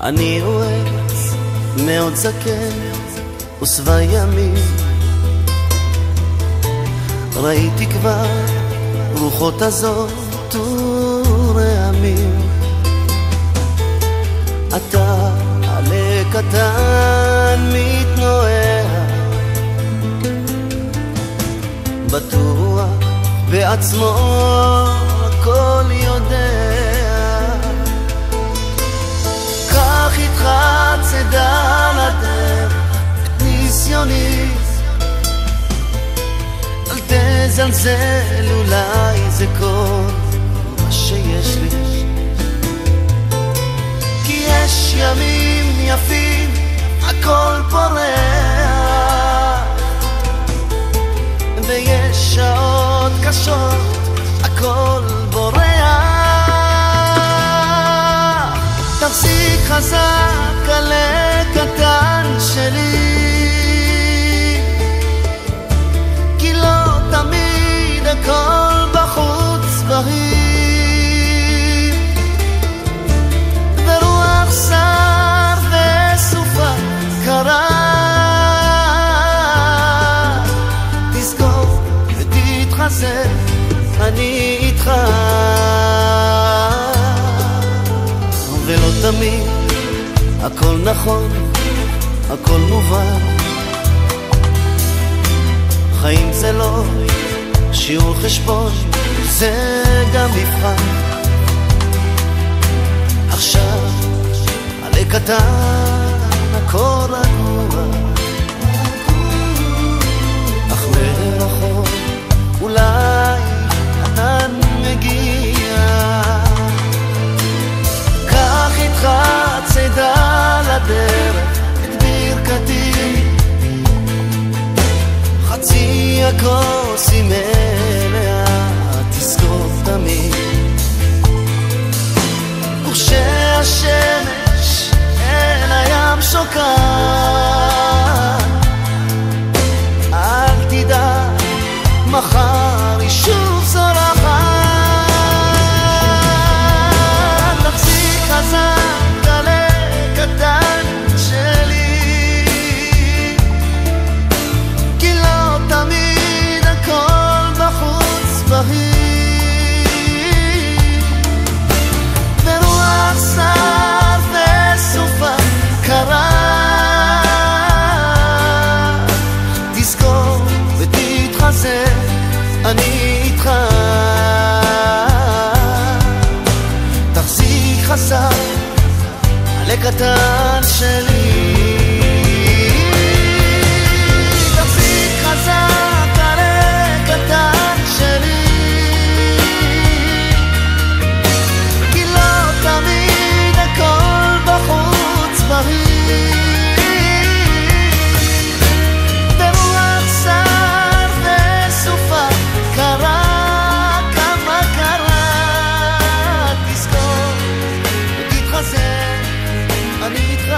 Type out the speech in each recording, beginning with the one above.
אני עץ מאוד זקן ושבע ימים, ראיתי כבר רוחות הזאת ורעמים. אתה עלה קטן מתנועע, בטוח בעצמו הכל יודע. קח איתך צידה לדרך את ניסיוני, אל תזלזל, אולי זה כל מה שיש לי. כי יש ימים יפים הכל פורח, ויש שעות קשות הכל בורח. תחזיק חזק על הקטן שלי, כי לא תמיד הכל בחוץ בהיר, ורוח שר וסופה קרה. תזכור ותתחזק, אני איתך. ולא תמיד הכל נכון, הכל מובן. חיים זה לא שיעור חשבון, זה גם מבחן. עכשיו עלי קטן הכל רגוע, אך מרחוק אולי אתה מגיע. קח איתך צידה לדרך את ברכתי, חצי הכוס היא מלאה, תזכור תמיד. וכשהשמש אל הים שוקעת, אל תדאג, מחר היא שוב זורחת. תחזיק חזק על הקטן שלי, כי לא תמיד הכל בחוץ בהיר, ורוח שר וסופה קרה. תזכור ותתחזק, אני איתך. תחזיק חזק על הקטן שלי, תחזיק חזק על הקטן שלי, כי לא תמיד הכל בחוץ בהיר, ברוח שר וסופה קרה. כמה קרה, תזכור ותתחזק, אני איתך.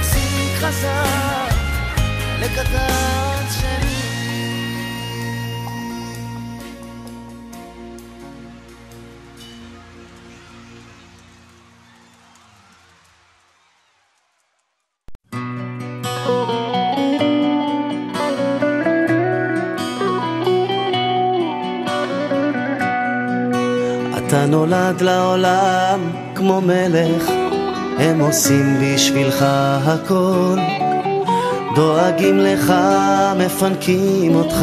תחזיק חזק לקטן שלי. אתה נולד לעולם כמו מלך, הם עושים בשבילך הכל, דואגים לך, מפנקים אותך,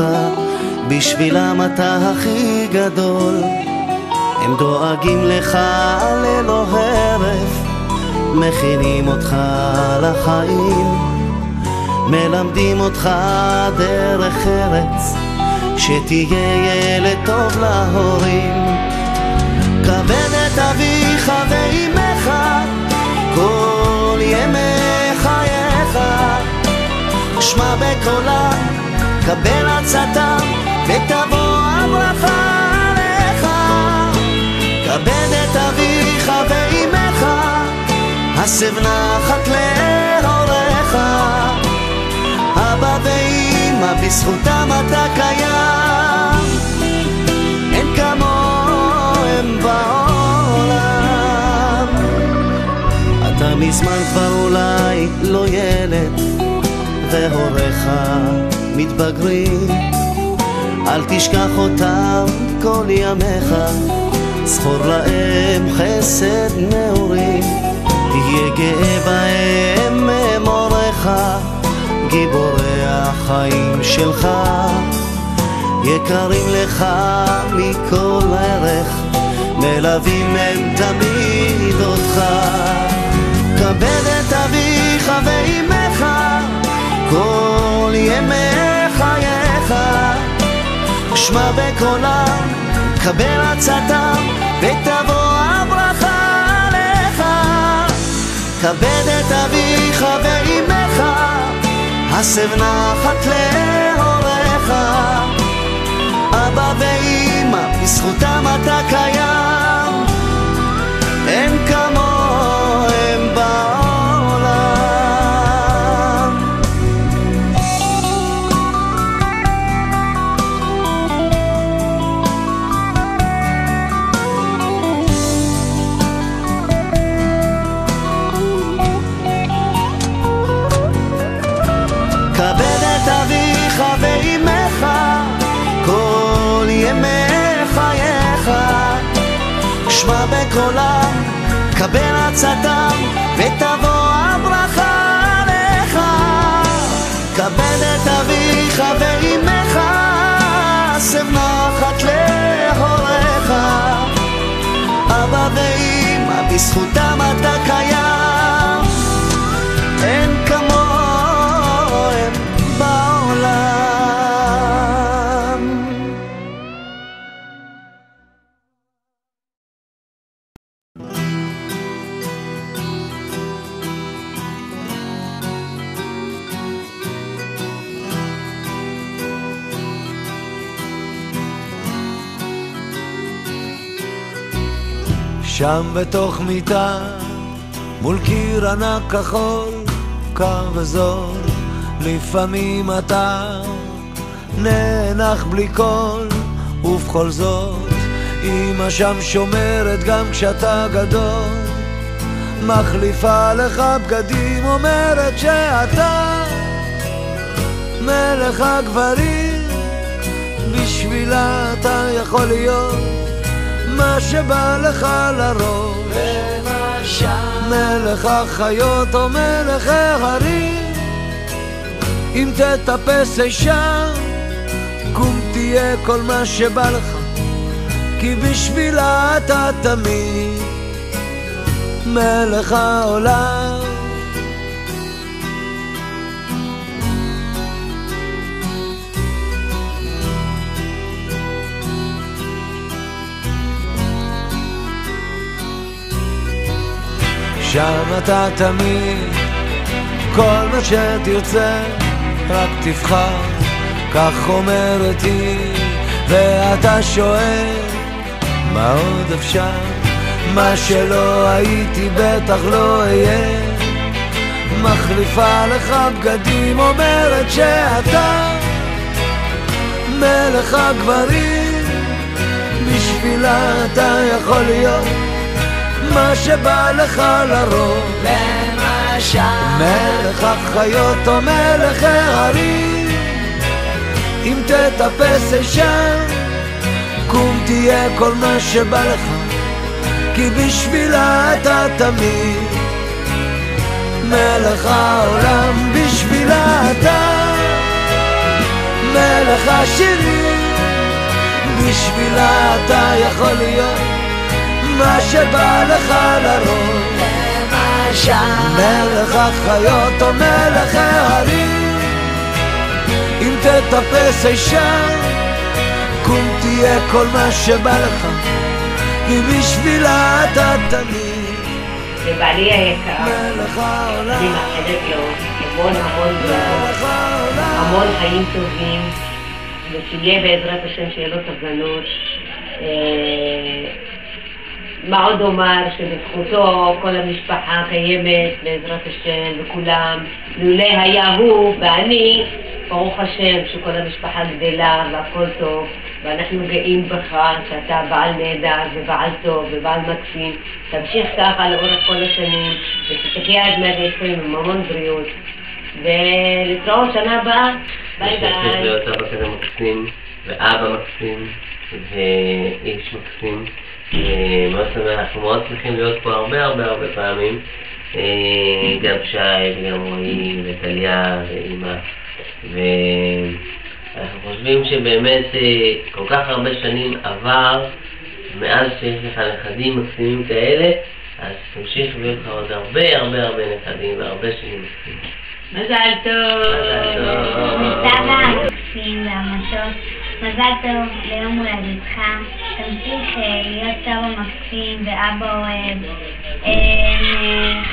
בשבילם אתה הכי גדול. הם דואגים לך ללא הרף, מכינים אותך לחיים, מלמדים אותך דרך ארץ, שתהיה ילד טוב להורים. כבד את אביך ואימך כל ימי חייך, שמע בקולם, קבל עצתם, ותבוא הברכה עליך. כבד את אביך ואימך, הסב נחת להוריך. אבא ואמא בזכותם אתה קיים, אין כמוהם בעולם. מזמן כבר אולי לא ילד והוריך מתבגרים, אל תשכח אותם כל ימיך, זכור להם חסד נעורים, תהיה גאה בהם הם הוריך, גיבורי החיים שלך, יקרים לך מכל ערך, מלווים הם תמיד אותך. כבד את אביך ואימך כל ימי חייך, שמע בקולם, קבל עצתם, ותבוא הברכה עליך. כבד את אביך ואימך, הסב נחת להוריך, אבא ואמא בזכותם אתה קיים, אין כמוהם בעולם. כבד את אביך ואמך כל ימי חייך, שמע בקולם, קבל עצתם, ותבוא הברכה עליך. כבד את אביך ואמך, סב נחת להוריך, אבא ואמא בזכותם אתה קיים, אין כמוהם בעולם. שם בתוך מיטה, מול קיר ענק כחול, קר וזול, לפעמים אתה נאנח בלי קול, ובכל זאת אמא שם שומרת גם כשאתה גדול, מחליפה לך בגדים, אומרת שאתה מלך הגברים, בשבילה אתה יכול להיות מה שבא לך לראש, מלך החיות או מלך ההרים, אם תטפס אישה קום תהיה כל מה שבא לך, כי בשבילה אתה תמיד מלך העולם. שם אתה תמיד, כל מה שתרצה רק תבחר, כך אומרת היא, ואתה שואל מה עוד אפשר, מה שלא הייתי בטח לא אהיה, מחליפה לך בגדים, אומרת שאתה מלך הגברים, בשבילה אתה יכול להיות מה שבא לך לראש, למשל מלך החיות או מלך ההרים, אם תטפס אישה קום תהיה כל מה שבא לך, כי בשבילה אתה תמיד מלך העולם, בשבילה אתה מלך השירים, בשבילה אתה יכול להיות מה שבא לך לראש, למשל מלך החיות או מלך ההרים, אם תטפס אישה קום תהיה כל מה שבא לך, כי בשבילה אתה תמיד לבעלי היקר, אני מאחלת לו המון חיים טובים, ושיהיה בעזרת השם שיהיה לו סבלנות. מה עוד אומר, שבזכותו כל המשפחה קיימת בעזרת השם וכולם, לולא היה הוא ואני, ברוך השם שכל המשפחה גדלה והכל טוב. ואנחנו גאים בך שאתה בעל נהדר ובעל טוב ובעל מקסים. תמשיך ככה לאורך כל השנים ושתחיה עד 120 עם המון בריאות, ולהתראות שנה הבאה. ביי ביי. יש להיות אבא כזה מקסים ואבא מקסים ואיש מקסים, מאוד שמח. אנחנו מאוד שמחים להיות פה הרבה פעמים, גם שי וגם רועי וטליה ואמא, ואנחנו חושבים שבאמת כל כך הרבה שנים עבר מאז שיש לך נכדים מקסימים כאלה, אז תמשיך להיות לך עוד הרבה נכדים והרבה שנים מקסימים. מזל טוב. סבא המקסים והמתוק, מזל טוב ליום הולדתך. תמשיך להיות סבא מקסים ואבא אוהב,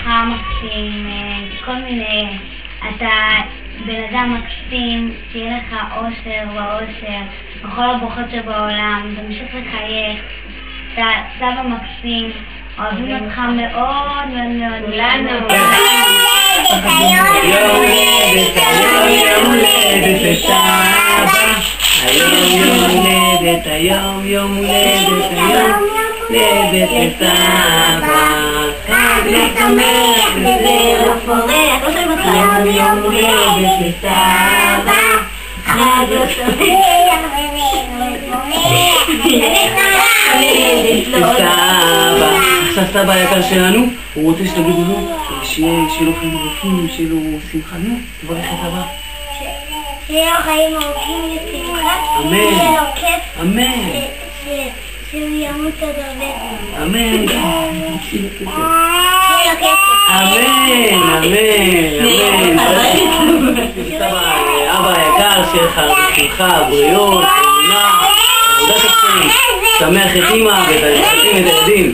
חם מקסים, כל מיני. אתה בן אדם מקסים, תהיה לך אושר ואושר בכל הברכות שבעולם. תמשיך לחייך. אתה סבא מקסים, אוהבים אותך מאוד מאוד. כולנו. יום הולדת לסבא, היום יום הולדת לסבא, חג לשמח וזרע פורח, יום הולדת לסבא, חג לשמח לסבא. עכשיו סבא היקר שלנו, הוא רוצה שתגידו לו שיהיה לו חיים ארוכים, שיהיה לו שמחה. נו, תברך את אבא. שיהיה לו חיים ארוכים לשמחה, אמן. שיהיה לו כיף, אמן. שהוא ימות עוד הרבה זמן. אמן. שיהיה לו כיף. אמן. סבא, אבא היקר, שיהיה לך שמחה, בריאות, אמונה, עבודת השם, שמח את אמא ואת הילדים.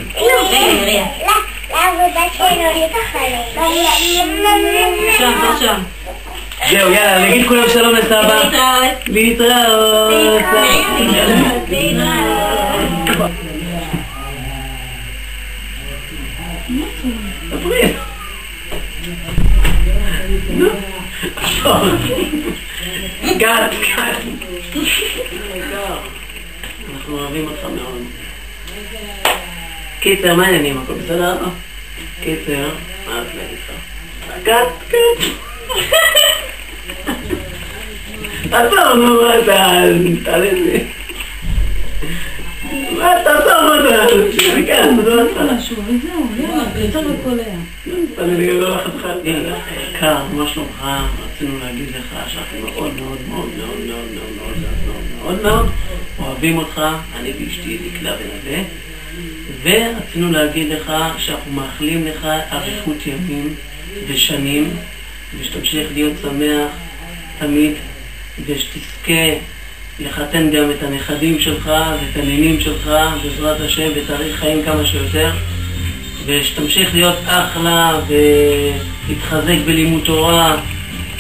לעבודה שלו לתחלק. שם. זהו, יאללה, נגיד כולם שלום לסבא. להתראות. גד. אנחנו אוהבים אותך מאוד. קיצר, מה העניינים? הכל בסדר? קיצר, מה את מגיפה? גד. תעצור, נו, מה אתה? תעלה לי. מה תעצור אותה? כן, זה לא עשה. וזהו, יותר בכל היה. תעלה לי לא לחתך. יקר, מה שלומך? רצינו להגיד לך שאנחנו מאוד אוהבים אותך, אני ואשתי דקלה ונווה, ורצינו להגיד לך שאנחנו מאחלים לך אריכות ימים ושנים, ושתמשיך להיות שמח תמיד, ושתזכה לחתן גם את הנכדים שלך ואת הנינים שלך בעזרת השם, ותאריך חיים כמה שיותר, ושתמשיך להיות אחלה ולהתחזק בלימוד תורה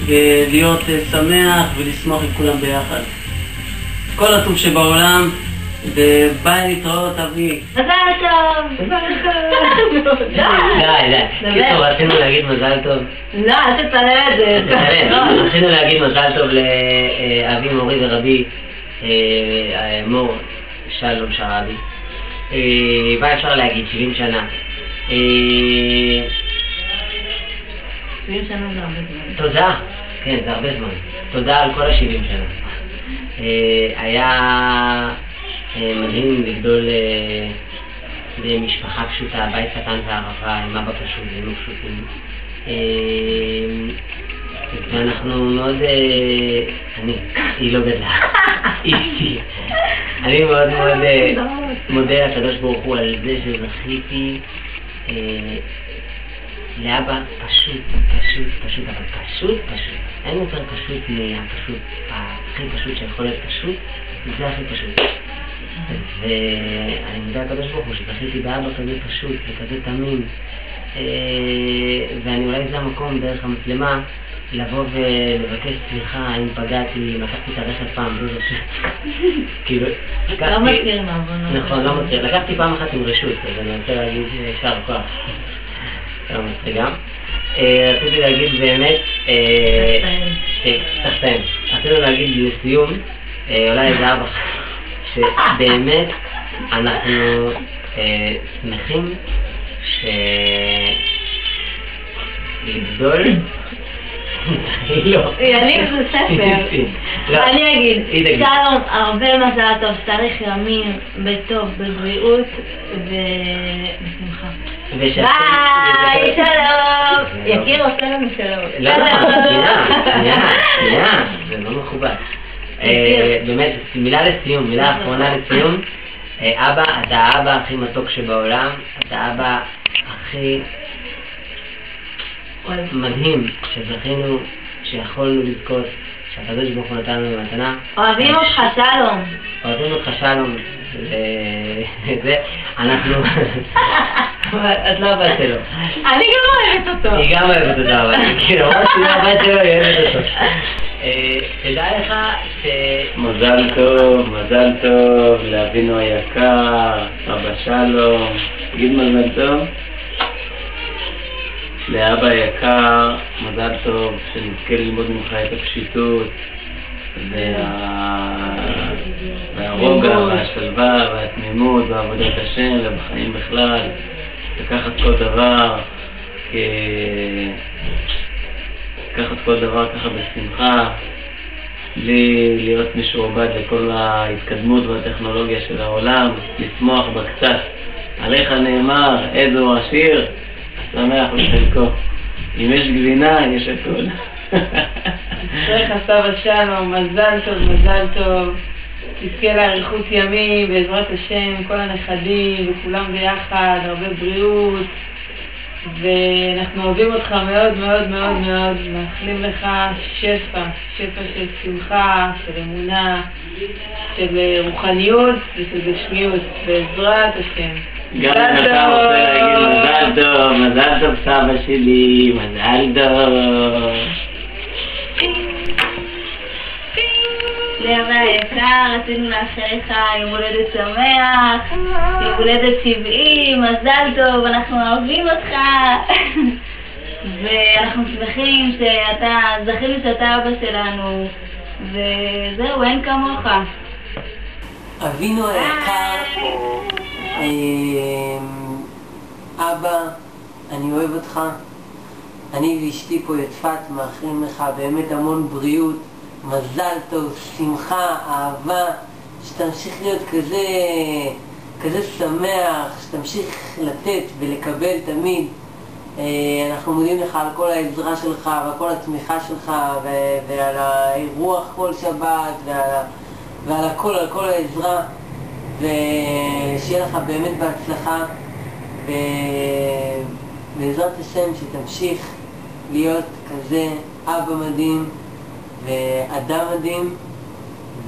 ולהיות שמח ולשמוח עם כולם ביחד. כל הטוב שבעולם, וביי, להתראות אבי. מזל טוב. די. קיצור, רצינו להגיד מזל טוב. לא, אל תצלם את זה. רצינו להגיד מזל טוב לאבי מורי ורבי מור שלום שרבי. מה אפשר להגיד? 70 שנה. 70 שנה זה הרבה זמן. תודה. כן, זה הרבה זמן. תודה על כל ה-70 שנה. היה מדהים לגדול במשפחה פשוטה, בית קטן וערבה, עם אבא פשוט, היינו פשוטים. ואנחנו מאוד, היא לא גדלה, אישתי. אני מאוד מודה לקדוש ברוך הוא על זה שזכיתי לאבא פשוט, אבל פשוט. אין יותר פשוט מהפשוט, הכי פשוט שיכול להיות פשוט, זה הכי פשוט. ואני מודה לקדוש ברוך הוא שזכיתי באבא כזה פשוט וכזה תמים, ואני אולי זה המקום דרך המצלמה לבוא ולבקש סליחה אם פגעתי, לקחתי את הרכב פעם, לא רשות. כאילו, לא מכיר מעוון. נכון, לא מכיר. לקחתי פעם אחת עם רשות, אז אני רוצה להגיד שר כוח. לא מכיר גם. רציתי להגיד באמת, תחתן. רצינו להגיד לסיום, אולי איזה אבא שבאמת אנחנו שמחים לגדול. יניב זה ספר. אני אגיד, שלום, הרבה מזל טוב, שתאריך ימים בטוב, בבריאות ובשמחה. ביי, שלום. יקיר עושה לנו שלום. לא, שנייה, זה לא מכובד. באמת, מילה לסיום, מילה אחרונה לסיום. אבא, אתה האבא הכי מתוק שבעולם, אתה האבא הכי מדהים שזכינו, שיכולנו לזכות, שהקדוש ברוך הוא נתן לנו מתנה. אוהבים אותך שלום. אוהבים אותך שלום. זה, אנחנו... את לא הבת שלו. אני גם אוהבת אותו. היא גם אוהבת אותו, אבל כאילו, ממש לא הבת שלו, היא אוהבת אותו. תדע לך ש... מזל טוב לאבינו היקר, אבא שלום. תגיד מזל טוב. לאבא היקר, מזל טוב, שנזכה ללמוד ממך את הפשיטות והרוגע והשלווה והתמימות ועבודת השם ובחיים בכלל, לקחת כל דבר ככה בשמחה, בלי להיות משועבד לכל ההתקדמות והטכנולוגיה של העולם, לשמוח בקצת. עליך נאמר, איזו עשיר שמח לחלקו. אם יש גבינה, יש הכל. צריך סבא שלום, מזל טוב. תזכה לאריכות ימים, בעזרת השם, כל הנכדים וכולם ביחד, הרבה בריאות. ואנחנו אוהבים אותך מאוד מאוד מאוד מאוד, מאחלים לך שפע של שמחה, של אמונה, של רוחניות ושל גשמיות, בעזרת השם. גם אתה רוצה להגיד מזל טוב סבא שלי, מזל טוב. לאבא היקר, רצינו לאחל לך יום הולדת שמח, יום הולדת 70, מזל טוב, אנחנו אוהבים אותך. ואנחנו שמחים זכינו שאתה אבא שלנו, וזהו, אין כמוך. אבינו היקר, אבא, אני אוהב אותך. אני ואשתי פה יצפת מאחלים לך באמת המון בריאות, מזל טוב, שמחה, אהבה, שתמשיך להיות כזה שמח, שתמשיך לתת ולקבל תמיד. אנחנו מודים לך על כל העזרה שלך ועל כל התמיכה שלך ועל האירוח כל שבת ועל הכל, על כל העזרה, ושיהיה לך באמת בהצלחה, ובעזרת השם שתמשיך להיות כזה אבא מדהים ואדם מדהים,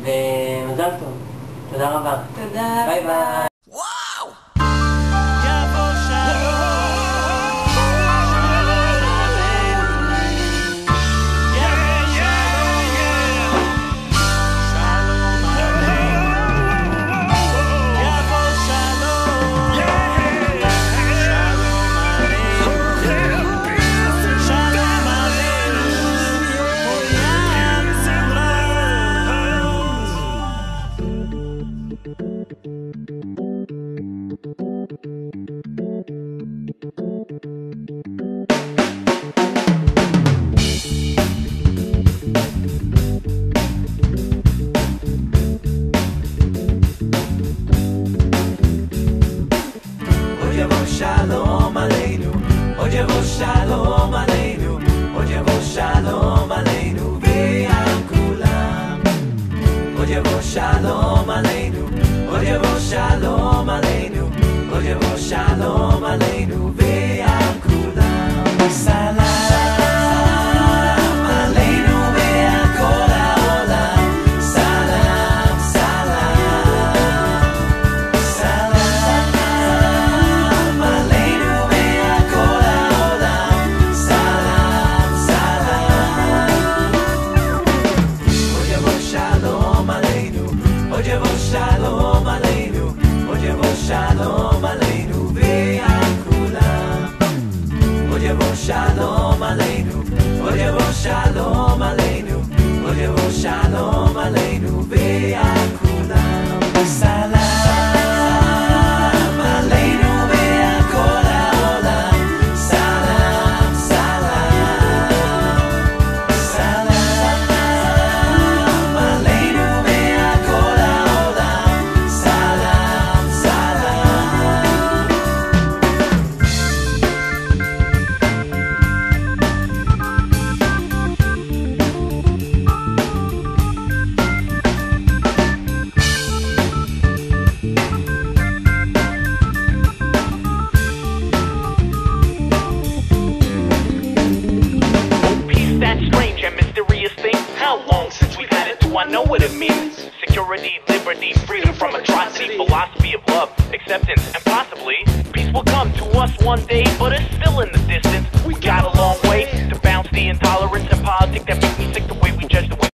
ומזל טוב. תודה רבה. תודה. ביי ביי. Shalom aleinu, hoy llevo shalom aleinu, hoy llevo shalom aleinu, ve'al kulam. Hoy llevo shalom aleinu, hoy llevo shalom aleinu, hoy llevo shalom aleinu, ve'al kulam. Salam. Shalom aleinu ve'al kulam. Hoy llevo shalom aleinu, hoy llevo shalom aleinu, hoy llevo shalom aleinu ve'al kulam. since we've had it, do I know what it means? Security, liberty, freedom from atrocity, philosophy of love, acceptance, and possibly peace will come to us one day, but it's still in the distance. We got a long way to bounce the intolerance and politics that make me sick to